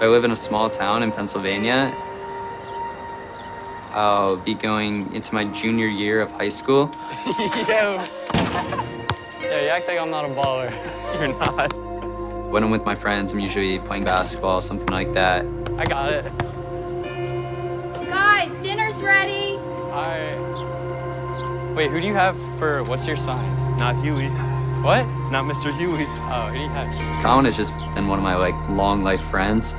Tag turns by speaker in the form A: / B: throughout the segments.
A: I live in a small town in Pennsylvania. I'll be going into my junior year of high school.
B: Yo, you act like I'm not a baller. You're not.
A: When I'm with my friends, I'm usually playing basketball, something like that.
B: I got it.
C: Guys, dinner's ready.
B: All right. Wait, who do you have for, what's your signs?
D: Not Huey.
B: What?
D: Not Mr. Huey.
B: Oh, who do you have?
A: Colin has just been one of my long life friends.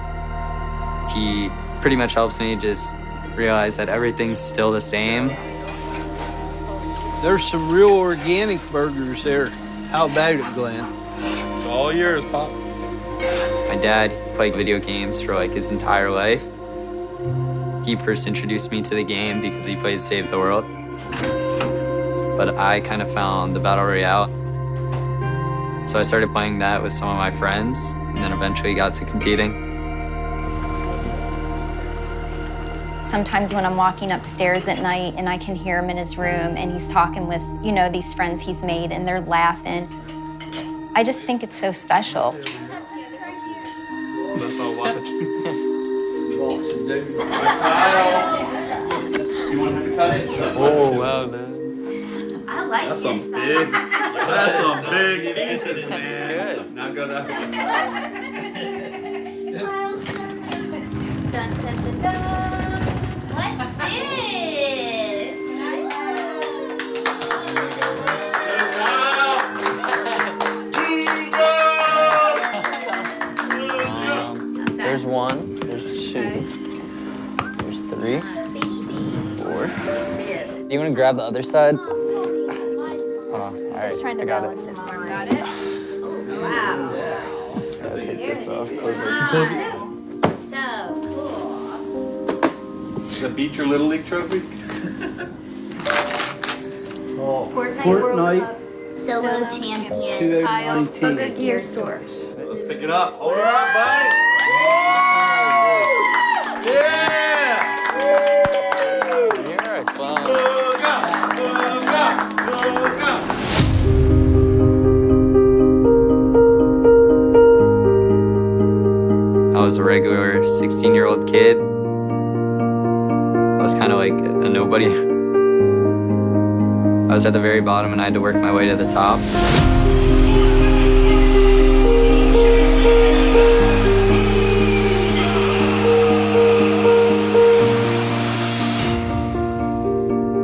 A: He pretty much helps me just realize that everything's still the same.
E: There's some real organic burgers there. How about it, Glenn?
D: It's all yours, Pop.
A: My dad played video games for his entire life. He first introduced me to the game because he played Save the World. But I kind of found the Battle Royale. So I started playing that with some of my friends, and then eventually got to competing.
C: Sometimes when I'm walking upstairs at night and I can hear him in his room and he's talking with, these friends he's made and they're laughing, I just think it's so special.
D: That's all watching.
F: You want him to cut it?
B: Oh, well done.
C: I like
D: That's some big. That's some big pieces, man.
B: That's good.
D: Not good.
C: Dun, dun, dun, dun. What's this?
B: There's one, there's two, there's three, four. You want to grab the other side? Oh, all right, I got it.
C: Got it? Wow.
B: Gotta take this off, close this.
C: So cool.
D: Does that beat your Little League trophy?
C: Fortnite Solo Champion Kyle
E: 2019.
C: Bugha Gear Source.
D: Let's pick it up. Hold her up, buddy. Yeah!
B: You're a clown.
D: Bugha! Bugha! Bugha!
A: I was a regular 16-year-old kid. I was kind of like a nobody. I was at the very bottom and I had to work my way to the top.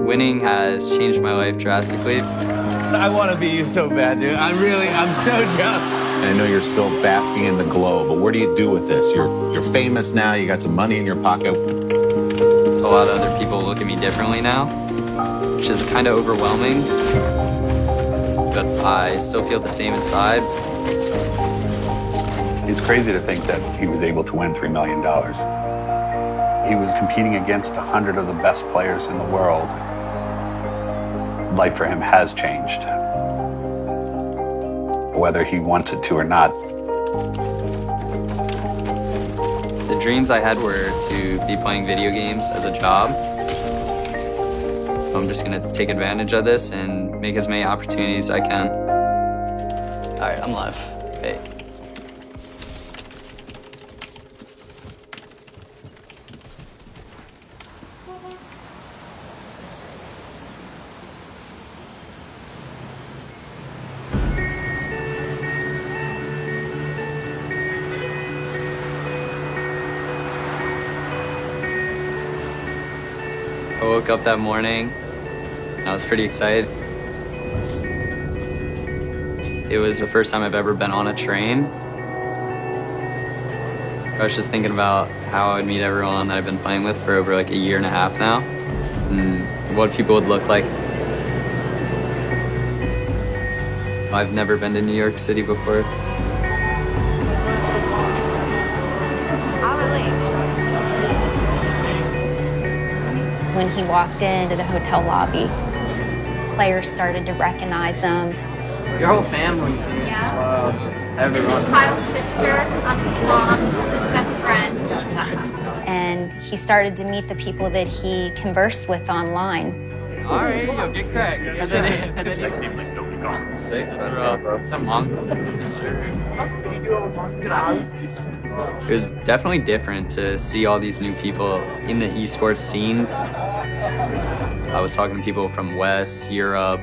A: Winning has changed my life drastically.
G: I want to be you so bad, dude. I'm so jealous.
H: And I know you're still basking in the glow, but what do you do with this? You're famous now, you got some money in your pocket.
A: A lot of other people look at me differently now, which is kind of overwhelming, but I still feel the same inside.
I: It's crazy to think that he was able to win $3 million. He was competing against 100 of the best players in the world. Life for him has changed, whether he wants it to or not.
A: The dreams I had were to be playing video games as a job. I'm just gonna take advantage of this and make as many opportunities as I can.
B: All right, I'm live. Hey.
A: I woke up that morning and I was pretty excited. It was the first time I've ever been on a train. I was just thinking about how I would meet everyone that I've been playing with for over a year and a half now, and what people would look like. I've never been to New York City before.
C: When he walked into the hotel lobby, players started to recognize him.
A: Your whole family's here.
C: Yeah.
A: Everyone.
C: This is Kyle's sister. I'm his mom. This is his best friend. And he started to meet the people that he conversed with online.
A: All right, yo, get cracked. And then Six, bro. It's a monk. Yes, sir. It was definitely different to see all these new people in the esports scene. I was talking to people from West, Europe,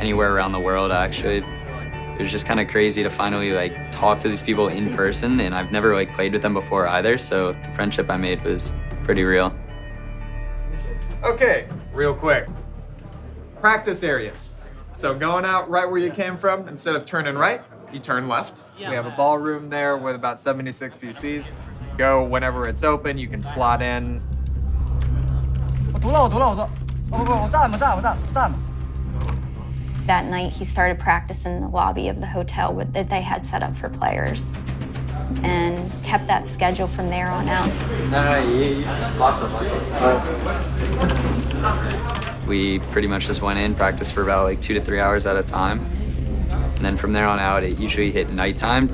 A: anywhere around the world, actually. It was just kind of crazy to finally like talk to these people in person, and I've never like played with them before either, so the friendship I made was pretty real.
F: Okay, real quick. Practice areas. So going out right where you came from, instead of turning right, you turn left. We have a ballroom there with about 76 PCs. Go whenever it's open, you can slot in.
C: That night, he started practicing in the lobby of the hotel that they had set up for players and kept that schedule from there on out.
A: You just box up. We pretty much just went in, practiced for about like 2 to 3 hours at a time. And then from there on out, it usually hit nighttime.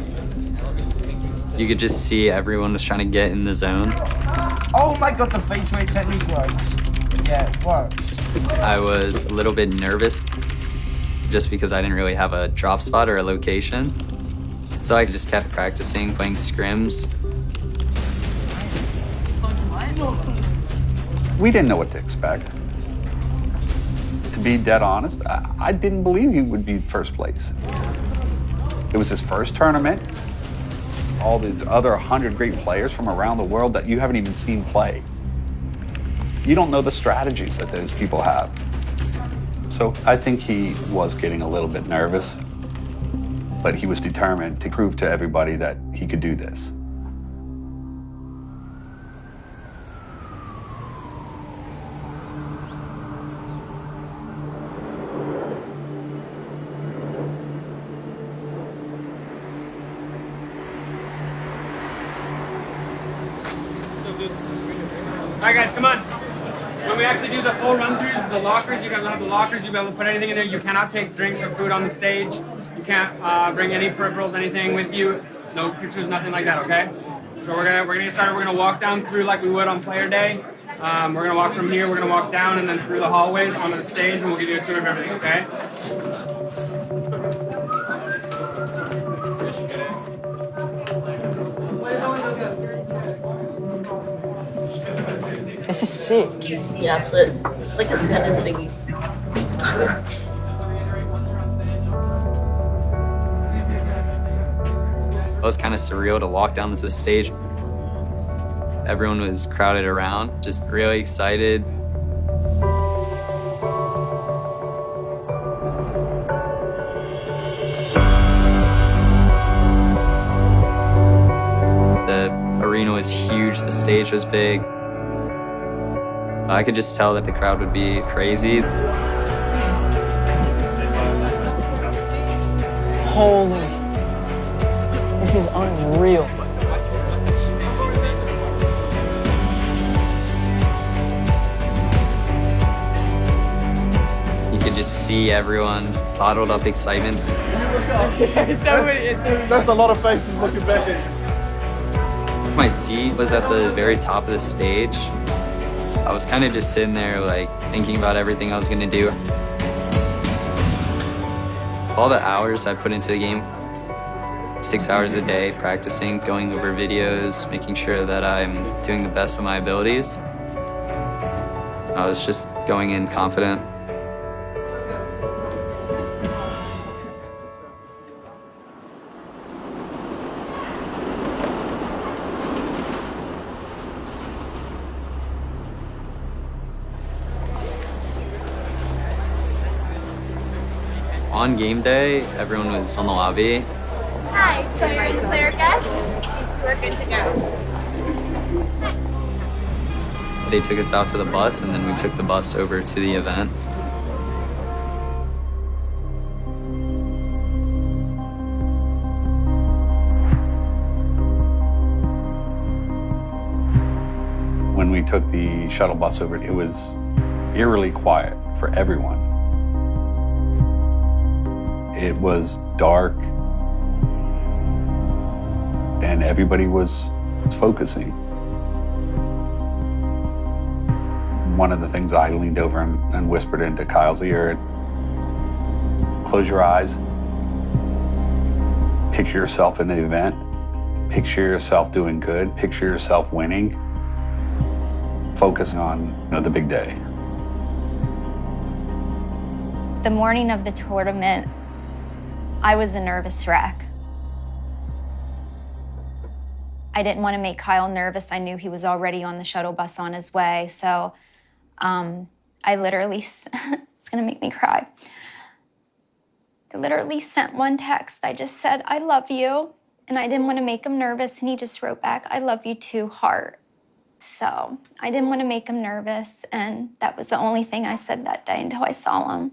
A: You could just see everyone was trying to get in the zone.
J: Oh my God, the face weight technique works. Yeah, it works.
A: I was a little bit nervous just because I didn't really have a drop spot or a location. So I just kept practicing, playing scrims.
I: We didn't know what to expect. To be dead honest, I didn't believe he would be first place. It was his first tournament. All these other 100 great players from around the world that you haven't even seen play. You don't know the strategies that those people have. So I think he was getting a little bit nervous, but he was determined to prove to everybody that he could do this.
K: All right, guys, come on. When we actually do the full run-throughs, the lockers, you guys will have the lockers. You'll be able to put anything in there. You cannot take drinks or food on the stage. You can't bring any peripherals, anything with you. No pictures, nothing like that, okay? So we're gonna get started. We're gonna walk down through like we would on player day. We're gonna walk from here. We're gonna walk down and then through the hallways onto the stage, and we'll give you a tour of everything, okay?
J: This is sick.
L: Yeah, so it's like a tennis thing.
A: It was kind of surreal to walk down to the stage. Everyone was crowded around, just really excited. The arena was huge, the stage was big. I could just tell that the crowd would be crazy.
J: Holy. This is unreal.
A: You could just see everyone's bottled up excitement.
D: That's a lot of faces looking back at you.
A: My seat was at the very top of the stage. I was kind of just sitting there like thinking about everything I was gonna do. All the hours I put into the game, 6 hours a day, practicing, going over videos, making sure that I'm doing the best of my abilities. I was just going in confident. On game day, everyone was on the lobby.
L: Hi, so you're the player guest? We're good to go.
A: They took us out to the bus, and then we took the bus over to the event.
I: When we took the shuttle bus over, it was eerily quiet for everyone. It was dark, and everybody was focusing. One of the things I leaned over and whispered into Kyle's ear, close your eyes, picture yourself in the event, Picture yourself doing good, picture yourself winning. Focus on, the big day.
C: The morning of the tournament, I was a nervous wreck. I didn't want to make Kyle nervous. I knew he was already on the shuttle bus on his way. So I literally, it's gonna make me cry. I literally sent one text. I just said, I love you. And I didn't want to make him nervous. And he just wrote back, I love you too, heart. So I didn't want to make him nervous. And that was the only thing I said that day until I saw him.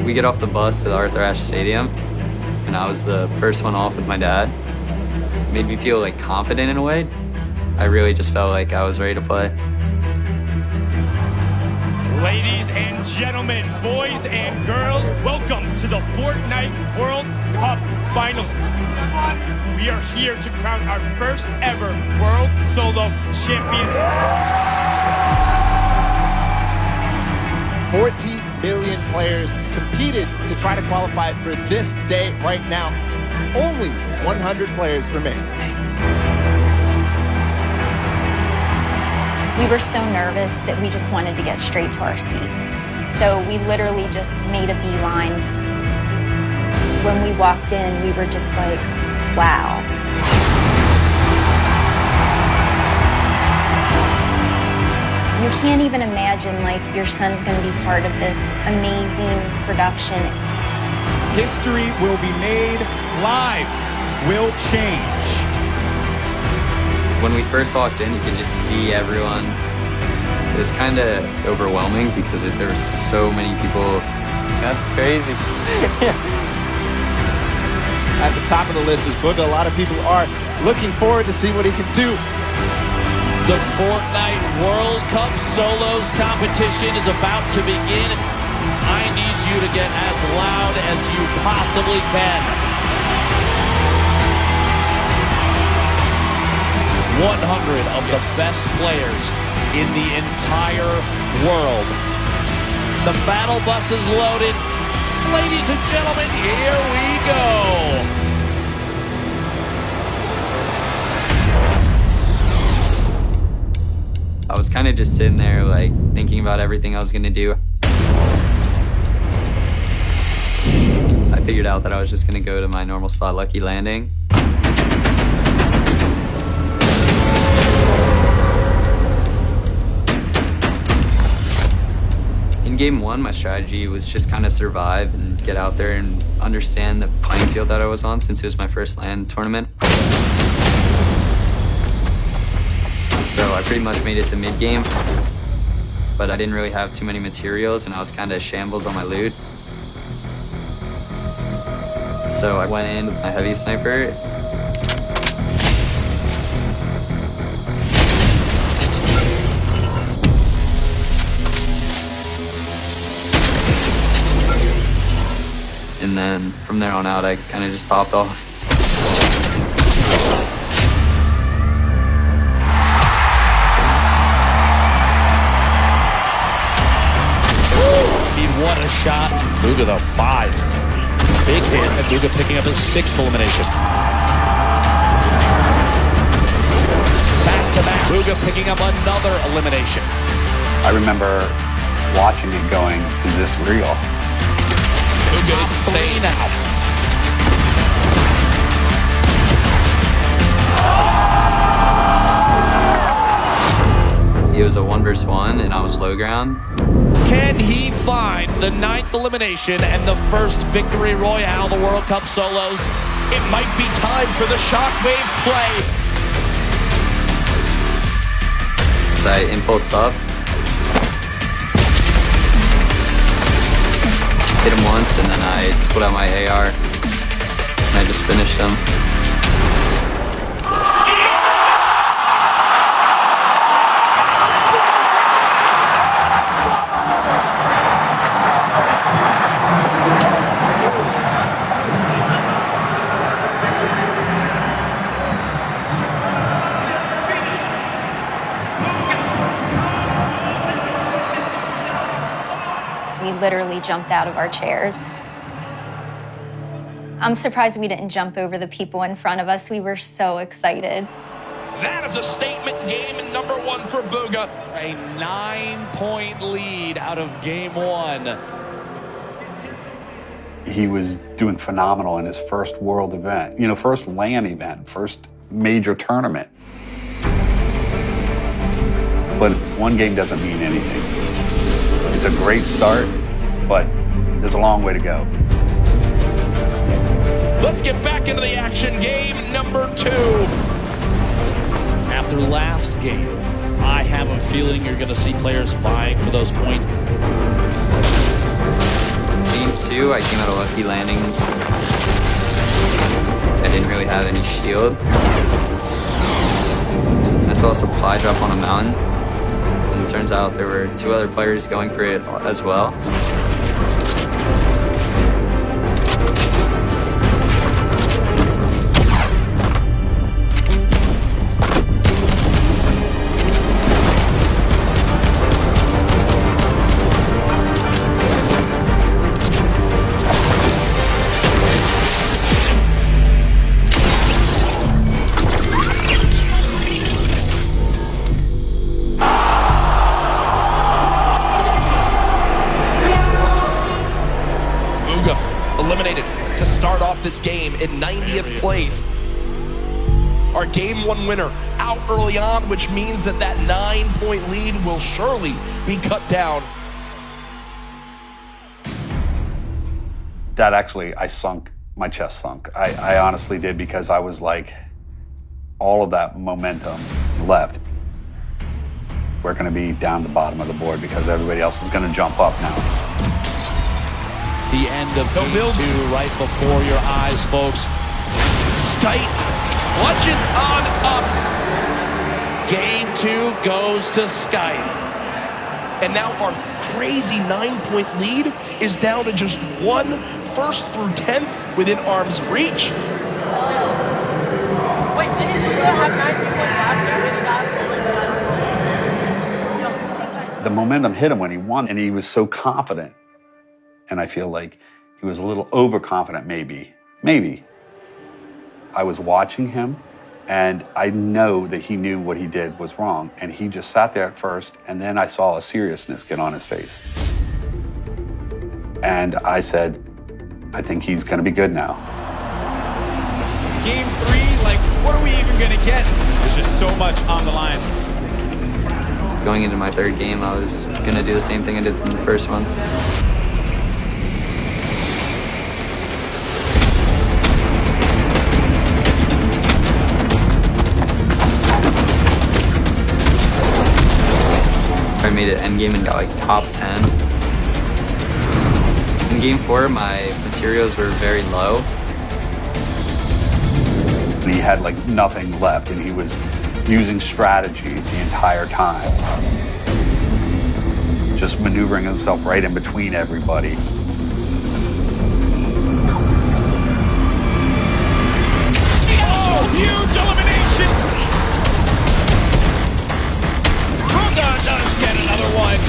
A: We get off the bus to the Arthur Ashe Stadium, and I was the first one off with my dad. It made me feel like confident in a way. I really just felt like I was ready to play.
M: Ladies and gentlemen, boys and girls, welcome to the Fortnite World Cup Finals. We are here to crown our first ever World Solo Champion.
J: 40 million players competed to try to qualify for this day right now. Only 100 players remain.
C: We were so nervous that we just wanted to get straight to our seats. So we literally just made a beeline. When we walked in, we were just like, wow. You can't even imagine, like, your son's gonna be part of this amazing production.
M: History will be made, lives will change.
A: When we first walked in, you could just see everyone. It was kind of overwhelming because there were so many people.
B: That's crazy.
J: At the top of the list is Bugha. A lot of people are looking forward to see what he can do.
N: The Fortnite World Cup Solos competition is about to begin. I need you to get as loud as you possibly can. 100 of the best players in the entire world. The battle bus is loaded. Ladies and gentlemen, here we go.
A: I was kind of just sitting there, like, thinking about everything I was gonna do. I figured out that I was just gonna go to my normal spot, Lucky Landing. In game one, my strategy was just kind of survive and get out there and understand the playing field that I was on, since it was my first LAN tournament. So I pretty much made it to mid-game, but I didn't really have too many materials and I was kind of shambles on my loot. So I went in with my heavy sniper. And then from there on out, I kind of just popped off.
N: What a shot. Bugha, the 5. Big hit. And Bugha picking up his 6th elimination. Back-to-back. Bugha picking up another elimination.
I: I remember watching it going, is this real?
N: Bugha is insane now.
A: It was a 1 versus 1 and I was low ground.
N: Can he find the 9th elimination and the first victory royale, the World Cup Solos? It might be time for the shockwave play.
A: I impulsed up. Hit him once and then I pulled out my AR and I just finished him.
C: We literally jumped out of our chairs. I'm surprised we didn't jump over the people in front of us. We were so excited.
N: That is a statement game number 1 for Bugha. A 9-point lead out of game 1.
I: He was doing phenomenal in his first world event, you know, first LAN event, first major tournament. But one game doesn't mean anything. It's a great start, but there's a long way to go.
N: Let's get back into the action. Game number 2. After last game, I have a feeling you're going to see players vying for those points.
A: Game 2, I came out a lucky landing. I didn't really have any shield. I saw a supply drop on a mountain, and it turns out there were 2 other players going for it as well.
N: This game in 90th place. Our game 1 winner out early on, which means that 9-point lead will surely be cut down.
I: That actually, my chest sunk. I honestly did, because I was like, all of that momentum left. We're going to be down the bottom of the board because everybody else is going to jump up now.
N: The end of game 2 right before your eyes, folks. Skite clutches on up. Game 2 goes to Skite. And now our crazy 9-point lead is down to just 1 first through 10th within arm's reach.
L: Wait, didn't you have 19 points last game? Did he not?
I: The momentum hit him when he won, and he was so confident. And I feel like he was a little overconfident, maybe. I was watching him, and I know that he knew what he did was wrong. And he just sat there at first, and then I saw a seriousness get on his face. And I said, I think he's gonna be good now.
J: Game 3, like, what are we even gonna get? There's just so much on the line.
A: Going into my 3rd game, I was gonna do the same thing I did in the first one. I made it endgame and got like top 10. In game 4, my materials were very low.
I: He had like nothing left, and he was using strategy the entire time. Just maneuvering himself right in between everybody.
J: Oh, huge elimination! Bugha does get another one.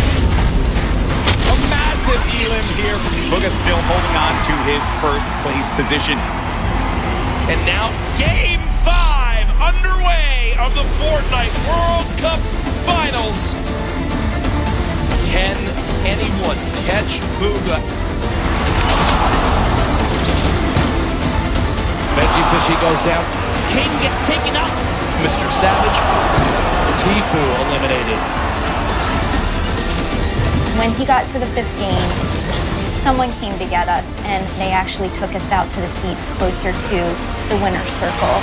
J: A massive elim here. Bugha still holding on to his first place position.
N: And now game 5 underway of the Fortnite World Cup Finals. Can anyone catch Bugha? Veggie Fishy goes down. King gets taken up. Mr. Savage. Tifu eliminated.
C: When he got to the 5th game, someone came to get us, and they actually took us out to the seats closer to the winner's circle.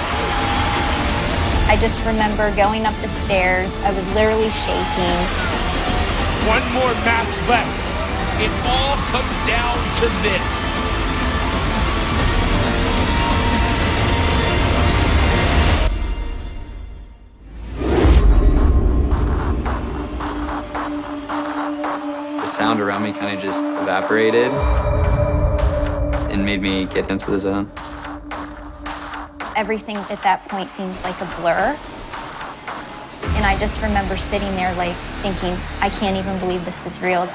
C: I just remember going up the stairs. I was literally shaking.
N: One more match left. It all comes down to this.
A: The sound around me kind of just evaporated and made me get into the zone.
C: Everything at that point seems like a blur. And I just remember sitting there like thinking, I can't even believe this is real.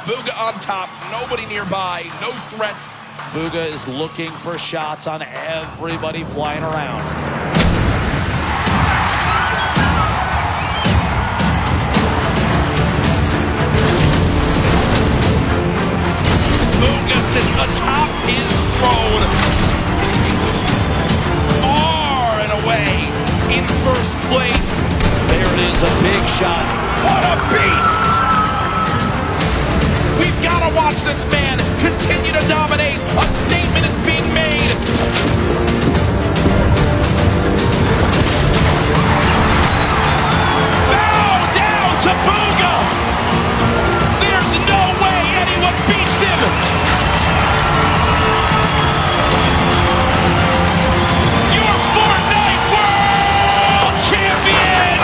N: Bugha on top, nobody nearby, no threats. Bugha is looking for shots on everybody flying around. Bugha sits atop his throne, far and away in first place. There it is, a big shot. What a beast! We've got to watch this man continue to dominate. A statement is being made. Bow down to Bugha. There's no way anyone beats him. Your Fortnite World Champion,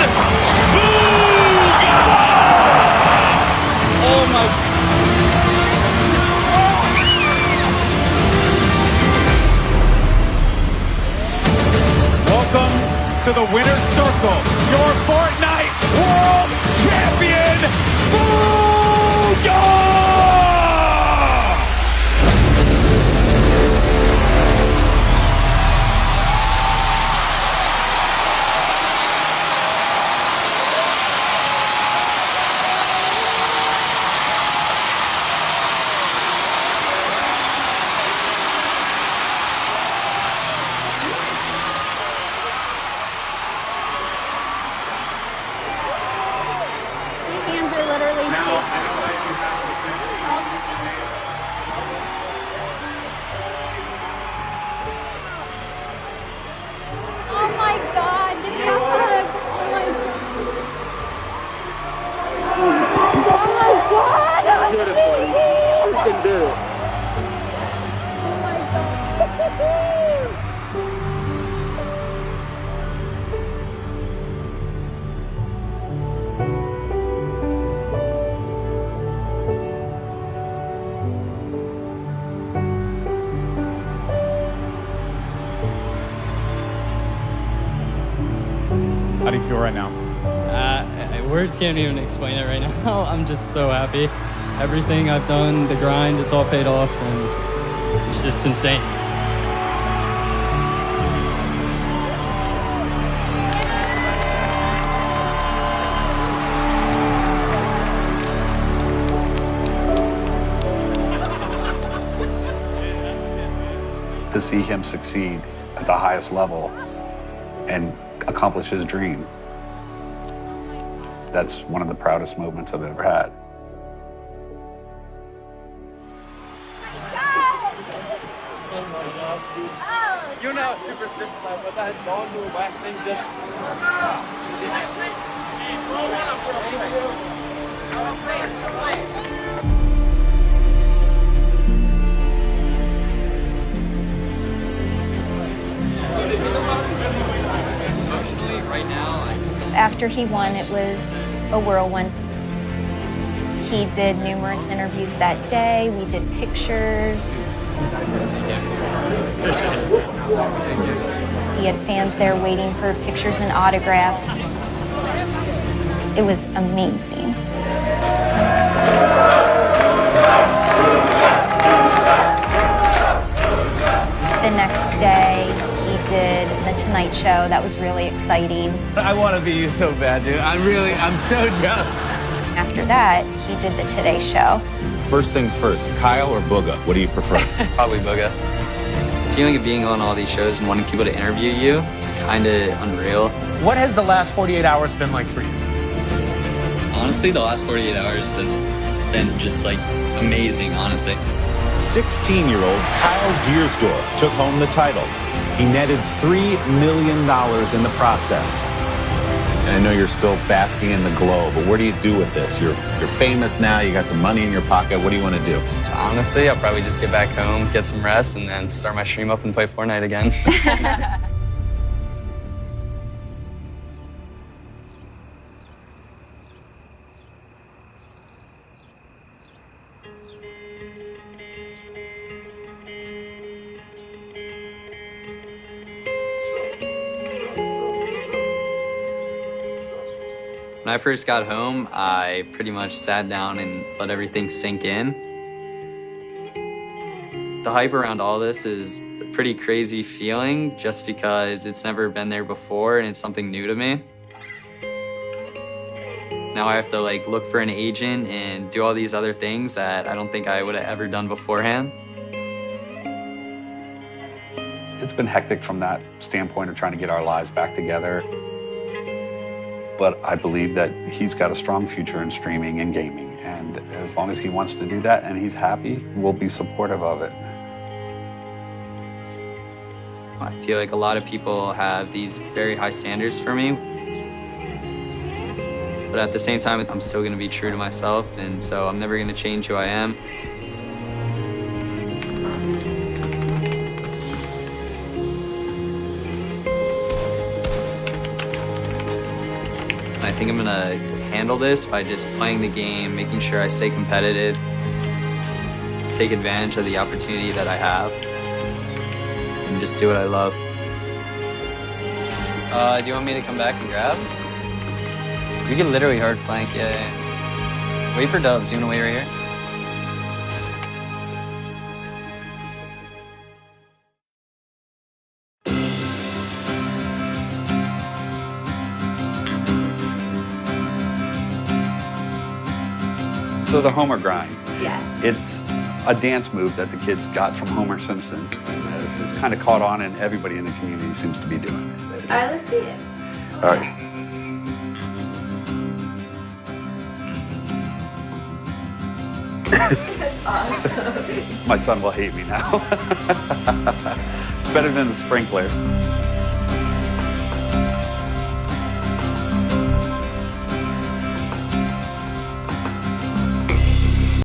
N: Bugha. Oh my.
J: Welcome to the winner's circle, your Fortnite World Champion, Bugha!
L: Hands are literally shaking. Oh my God, give me a hug. Oh my God, that was amazing. You can do it. Oh my God.
J: How do you feel right now?
O: Words can't even explain it right now. I'm just so happy. Everything I've done, the grind, it's all paid off, and it's just insane.
I: To see him succeed at the highest level and accomplish his dream, that's one of the proudest moments I've ever had.
O: You know how superstitious I was. I had gone to a whack thing just...
A: Emotionally, right now,
C: After he won, it was a whirlwind. He did numerous interviews that day. We did pictures. He had fans there waiting for pictures and autographs. It was amazing. The next day, he did The Tonight Show. That was really exciting.
G: I want to be you so bad, dude. I'm so jealous.
C: After that, he did The Today Show.
H: First things first, Kyle or Bugha? What do you prefer?
A: probably Bugha. The feeling of being on all these shows and wanting people to interview you is kind of unreal.
P: What has the last 48 hours been like for you?
A: Honestly, the last 48 hours has been just like amazing, honestly.
H: 16-year-old Kyle Giersdorf took home the title. He netted $3 million in the process. And I know you're still basking in the glow, but what do you do with this? You're famous now, you got some money in your pocket. What do you want to do?
A: Honestly, I'll probably just get back home, get some rest, and then start my stream up and play Fortnite again. When I first got home, I pretty much sat down and let everything sink in. The hype around all this is a pretty crazy feeling just because it's never been there before and it's something new to me. Now I have to like look for an agent and do all these other things that I don't think I would have ever done beforehand.
I: It's been hectic from that standpoint of trying to get our lives back together. But I believe that he's got a strong future in streaming and gaming. And as long as he wants to do that and he's happy, we'll be supportive of it.
A: I feel like a lot of people have these very high standards for me. But at the same time, I'm still gonna be true to myself, and so I'm never gonna change who I am. I think I'm gonna handle this by just playing the game, making sure I stay competitive, take advantage of the opportunity that I have, and just do what I love. Do you want me to come back and grab? We can literally hard flank, yeah. Wait for dubs, you wanna wait right here?
I: So the Homer grind.
Q: Yeah.
I: It's a dance move that the kids got from Homer Simpson. It's kind of caught on and everybody in the community seems to be doing it.
Q: All right, let's see it.
I: All right.
Q: Awesome.
I: My son will hate me now. Better than the sprinkler.